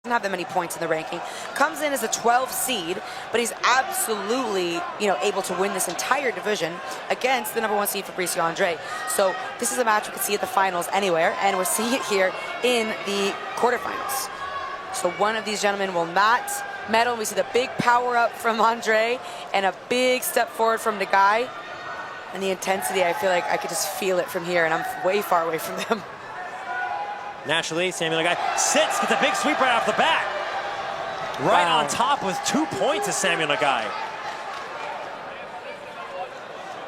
Doesn't have that many points in the ranking, comes in as a 12 seed, but he's absolutely, able to win this entire division against the #1 seed Fabrício Andrey. So this is a match we could see at the finals anywhere, and we're seeing it here in the quarterfinals. So one of these gentlemen will not medal. We see the big power up from Andrey and a big step forward from Nagai. And the intensity, I feel like I could just feel it from here, and I'm way far away from them. Naturally, Samuel Nagai sits, gets a big sweep right off the bat. Right on top with 2 points is Samuel Nagai.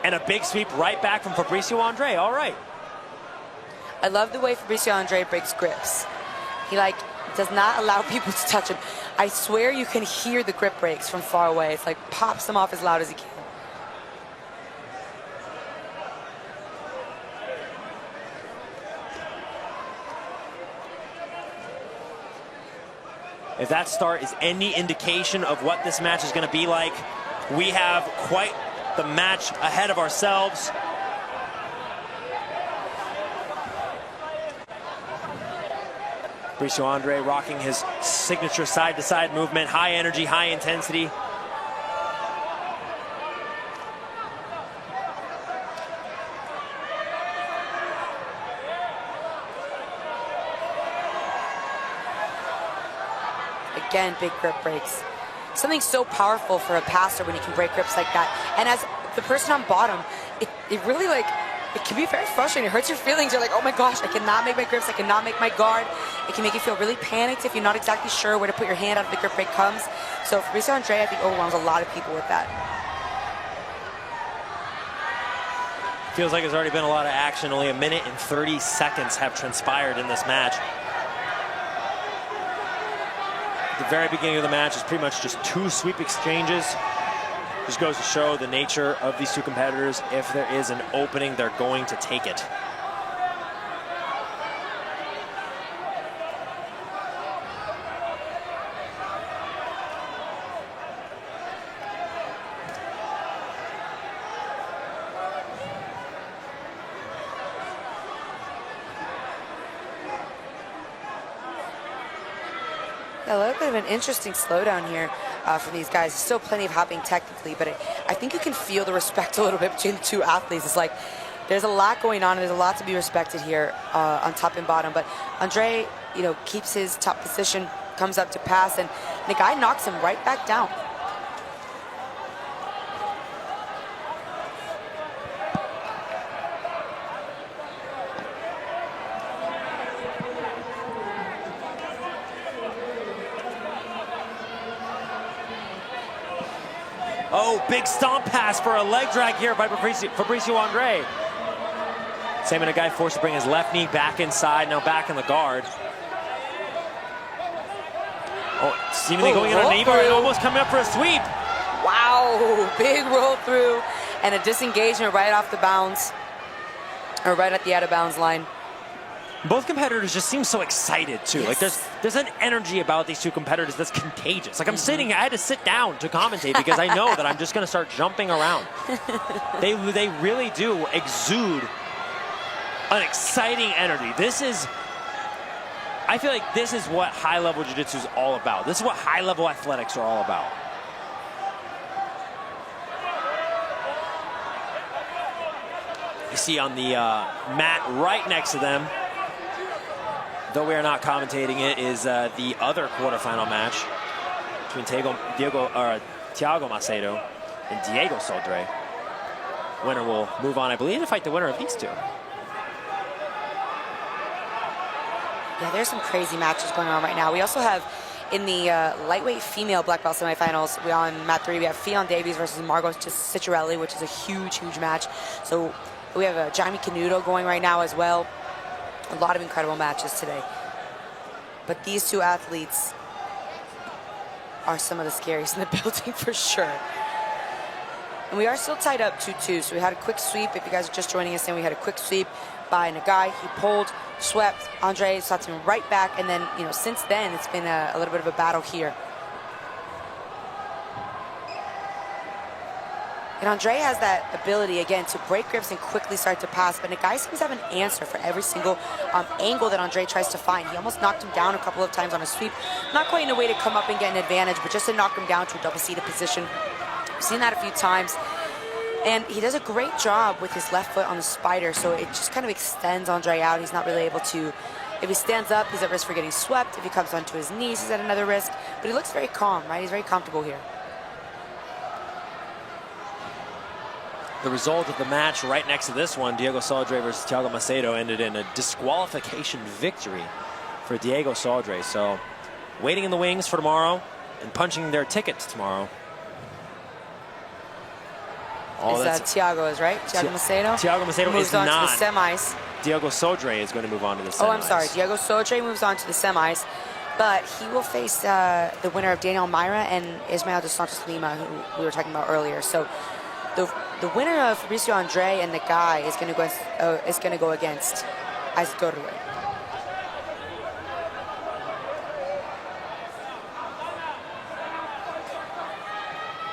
And a big sweep right back from Fabrício Andrey. All right. I love the way Fabrício Andrey breaks grips. He does not allow people to touch him. I swear you can hear the grip breaks from far away. It's like pops them off as loud as he can. If that start is any indication of what this match is going to be like, we have quite the match ahead of ourselves. Fabrício Andrey rocking his signature side-to-side movement, high energy, high intensity. Again, big grip breaks. Something so powerful for a passer when you can break grips like that. And as the person on bottom, it really it can be very frustrating. It hurts your feelings. You're like, oh my gosh, I cannot make my grips. I cannot make my guard. It can make you feel really panicked if you're not exactly sure where to put your hand after the grip break comes. So Fabrício Andrey, I think, overwhelms a lot of people with that. Feels like there's already been a lot of action. Only 1 minute and 30 seconds have transpired in this match. At the very beginning of the match is pretty much just 2 sweep exchanges. Just goes to show the nature of these 2 competitors. If there is an opening, they're going to take it. A little bit of an interesting slowdown here from these guys. There's still plenty of hopping technically, but I think you can feel the respect a little bit between the 2 athletes. It's like there's a lot going on, and there's a lot to be respected here on top and bottom. But Andrey, keeps his top position, comes up to pass, and the guy knocks him right back down. Oh, big stomp pass for a leg drag here by Fabrício Andrey. Samuel Nagai forced to bring his left knee back inside, now back in the guard. Oh, seemingly going in on an and almost coming up for a sweep. Wow, big roll through and a disengagement right off the bounds, or right at the out of bounds line. Both competitors just seem so excited too. Yes. Like there's an energy about these 2 competitors that's contagious. Like I had to sit down to commentate because I know that I'm just gonna start jumping around. They really do exude an exciting energy. I feel like this is what high-level jiu-jitsu is all about. This is what high-level athletics are all about. You see on the mat right next to them, though we are not commentating it, is the other quarterfinal match between Thiago Macedo and Diego Sodré. Winner will move on, I believe, to fight the winner of these 2. Yeah, there's some crazy matches going on right now. We also have in the lightweight female black belt semifinals, on mat 3, we have Fionn Davies versus Margot Ciccarelli, which is a huge, huge match. So we have Jaime Canuto going right now as well. A lot of incredible matches today. But these 2 athletes are some of the scariest in the building for sure. And we are still tied up 2-2, so we had a quick sweep. If you guys are just joining us in, we had a quick sweep by Nagai. He pulled, swept, Andrey stopped him right back, and then, since then, it's been a little bit of a battle here. And Andrey has that ability, again, to break grips and quickly start to pass. But Nagai seems to have an answer for every single angle that Andrey tries to find. He almost knocked him down a couple of times on a sweep. Not quite in a way to come up and get an advantage, but just to knock him down to a double-seated position. We've seen that a few times. And he does a great job with his left foot on the spider, so it just kind of extends Andrey out. He's not really able to... If he stands up, he's at risk for getting swept. If he comes onto his knees, he's at another risk. But he looks very calm, right? He's very comfortable here. The result of the match right next to this one, Diego Saldre versus Thiago Macedo, ended in a disqualification victory for Diego Saldre. So waiting in the wings for tomorrow and punching their tickets tomorrow. Thiago is right? Thiago Macedo? Thiago Macedo moves is on not. to the semis. Diego Saldre is going to move on to the semis. Oh, I'm sorry. Diego Saldre moves on to the semis. But he will face the winner of Daniel Myra and Ismael dos Santos Lima, who we were talking about earlier. So the winner of Fabrício Andrey and Nagai is going to go against Isaac Gorley.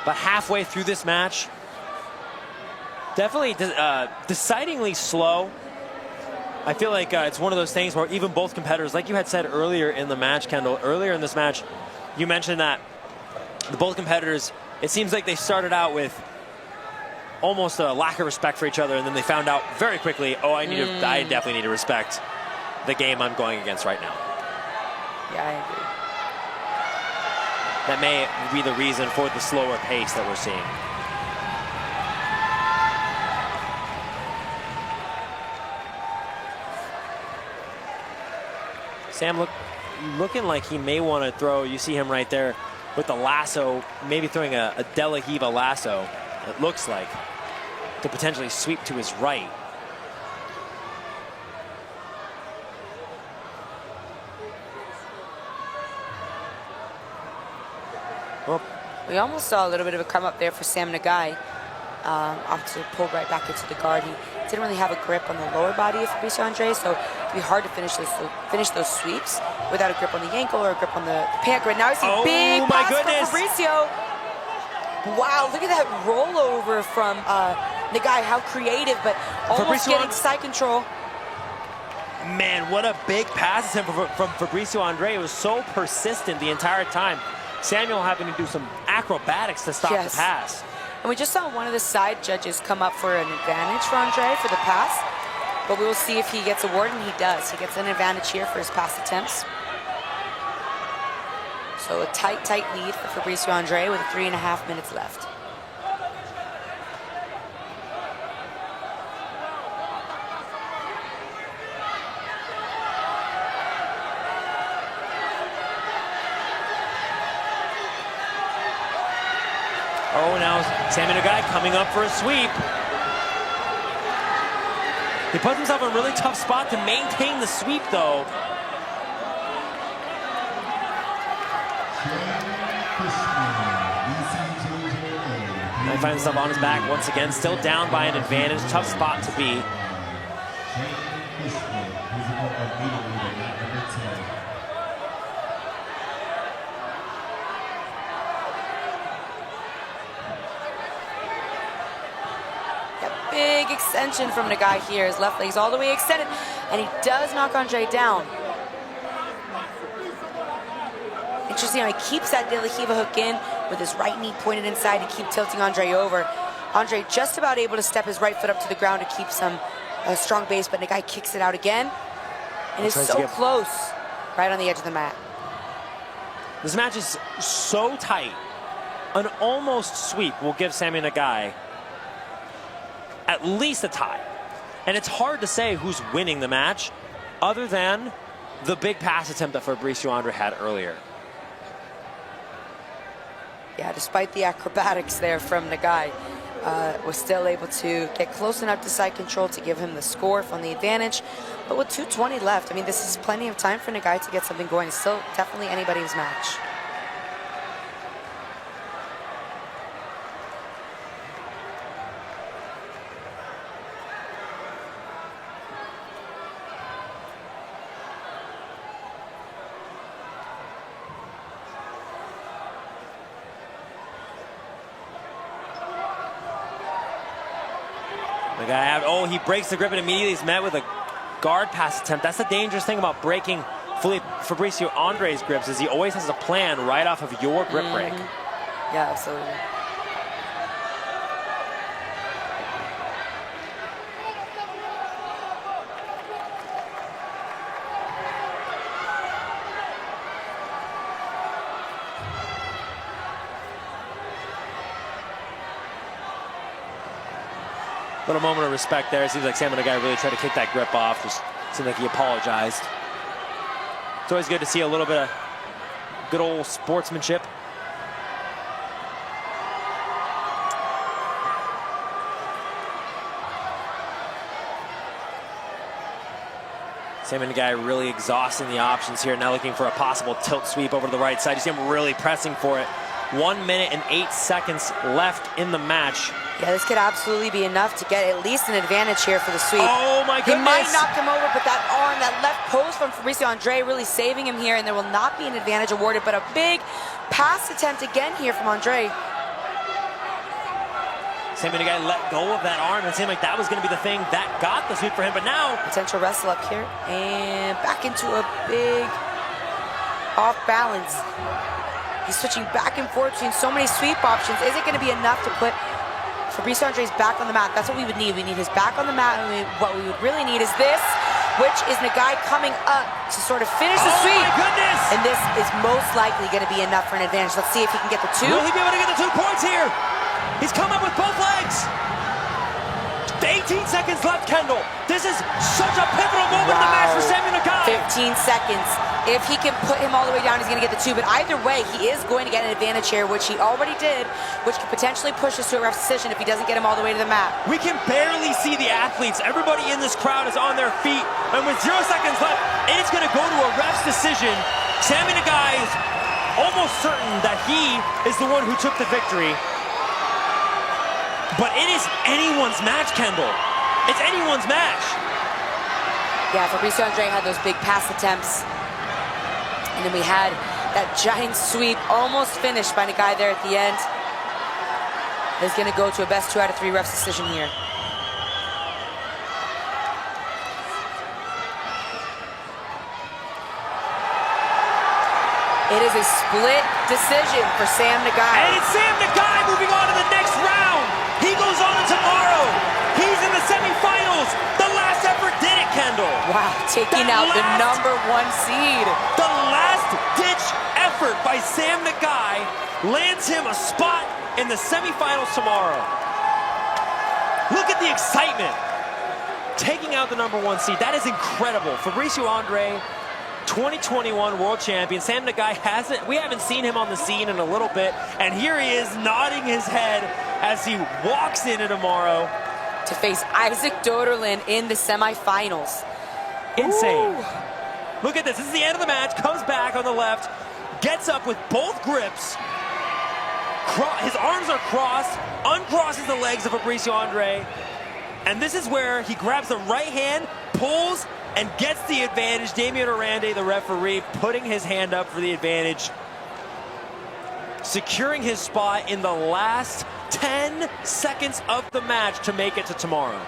But halfway through this match, definitely decidingly slow. I feel like it's one of those things where even both competitors, like you had said earlier in the match, Kendall, earlier in this match, you mentioned that both competitors, it seems like they started out with almost a lack of respect for each other, and then they found out very quickly, oh, I definitely need to respect the game I'm going against right now. Yeah, I agree. That may be the reason for the slower pace that we're seeing. Sam looking like he may want to throw, you see him right there with the lasso, maybe throwing a De La Riva lasso, it looks like, to potentially sweep to his right. Well, we almost saw a little bit of a come up there for Sam Nagai. Obviously pulled right back into the guard. He didn't really have a grip on the lower body of Fabrício Andrey, so it'd be hard to finish those sweeps without a grip on the ankle or a grip on the pant grid. Now I see big pass from Fabrício. Wow, look at that rollover from Nagai. How creative, but almost getting side control. Man, what a big pass from Fabrício Andrey. It was so persistent the entire time. Samuel having to do some acrobatics to stop the pass. And we just saw one of the side judges come up for an advantage for Andrey for the pass. But we will see if he gets awarded, and he does. He gets an advantage here for his pass attempts. So a tight lead for Fabrício Andrey with 3.5 minutes left. Oh, now Sammy Nagai coming up for a sweep. He puts himself in a really tough spot to maintain the sweep, though. Now he finds himself on his back once again, still down by an advantage. Tough spot to be. Big extension from Nagai here. His left leg's all the way extended, and he does knock Andrey down. Interesting how he keeps that De La Riva hook in with his right knee pointed inside to keep tilting Andrey over. Andrey just about able to step his right foot up to the ground to keep some strong base, but Nagai kicks it out again, and is so close, right on the edge of the mat. This match is so tight. An almost sweep will give Sammy Nagai at least a tie. And it's hard to say who's winning the match other than the big pass attempt that Fabrício Andrey had earlier. Yeah, despite the acrobatics there from Nagai, was still able to get close enough to side control to give him the score from the advantage. But with 2:20 left, I mean, this is plenty of time for Nagai to get something going. It's still definitely anybody's match. Nagai, oh, he breaks the grip and immediately is met with a guard pass attempt. That's the dangerous thing about breaking Fabrício Andrey's grips, is he always has a plan right off of your grip break. Yeah, absolutely. Little moment of respect there. It seems like Sam Nagai really tried to kick that grip off. Just seemed like he apologized. It's always good to see a little bit of good old sportsmanship. Sam Nagai really exhausting the options here. Now looking for a possible tilt sweep over to the right side. You see him really pressing for it. 1 minute and 8 seconds left in the match. Yeah, this could absolutely be enough to get at least an advantage here for the sweep. Oh my goodness. He might knock him over, but that arm, that left post from Fabrício Andrey really saving him here, and there will not be an advantage awarded, but a big pass attempt again here from Andrey. Sam Nagai let go of that arm. It seemed like that was going to be the thing that got the sweep for him, but now... Potential wrestle up here, and back into a big off balance. He's switching back and forth between so many sweep options. Is it going to be enough to put Fabrício Andrey's back on the mat? That's what we would need. We need his back on the mat, and what we would really need is this, which is Nagai coming up to sort of finish the sweep. Oh my goodness! And this is most likely going to be enough for an advantage. Let's see if he can get the 2. Will he be able to get the 2 points here? He's come up with both legs. 18 seconds left, Kendall. This is such a pivotal moment in the match for Sam Nagai. 15 seconds. If he can put him all the way down, he's going to get the 2. But either way, he is going to get an advantage here, which he already did, which could potentially push us to a ref decision if he doesn't get him all the way to the mat. We can barely see the athletes. Everybody in this crowd is on their feet. And with 0 seconds left, it's going to go to a ref's decision. Sam Nagai is almost certain that he is the one who took the victory. But it is anyone's match, Kendall. It's anyone's match. Yeah, Fabrício Andrey had those big pass attempts. And then we had that giant sweep almost finished by Nagai there at the end. He's going to go to a best 2 out of 3 refs decision here. It is a split decision for Sam Nagai. And it's Sam Nagai moving on to the next round. He goes on tomorrow. He's in the semifinals. The last effort did it, Kendall. Wow, taking out the #1 seed. The last-ditch effort by Sam Nagai lands him a spot in the semifinals tomorrow. Look at the excitement. Taking out the #1 seed. That is incredible. Fabrício Andrey, 2021 world champion. Sam Nagai we haven't seen him on the scene in a little bit, and here he is nodding his head as he walks in tomorrow to face Isaac Doderlin in the semifinals. Insane. Ooh. Look at this. This is the end of the match. Comes back on the left, gets up with both grips. His arms are crossed, uncrosses the legs of Fabrício Andrey, and this is where he grabs the right hand, pulls, and gets the advantage. Damien Arande, the referee, putting his hand up for the advantage, securing his spot in the last 10 seconds of the match to make it to tomorrow.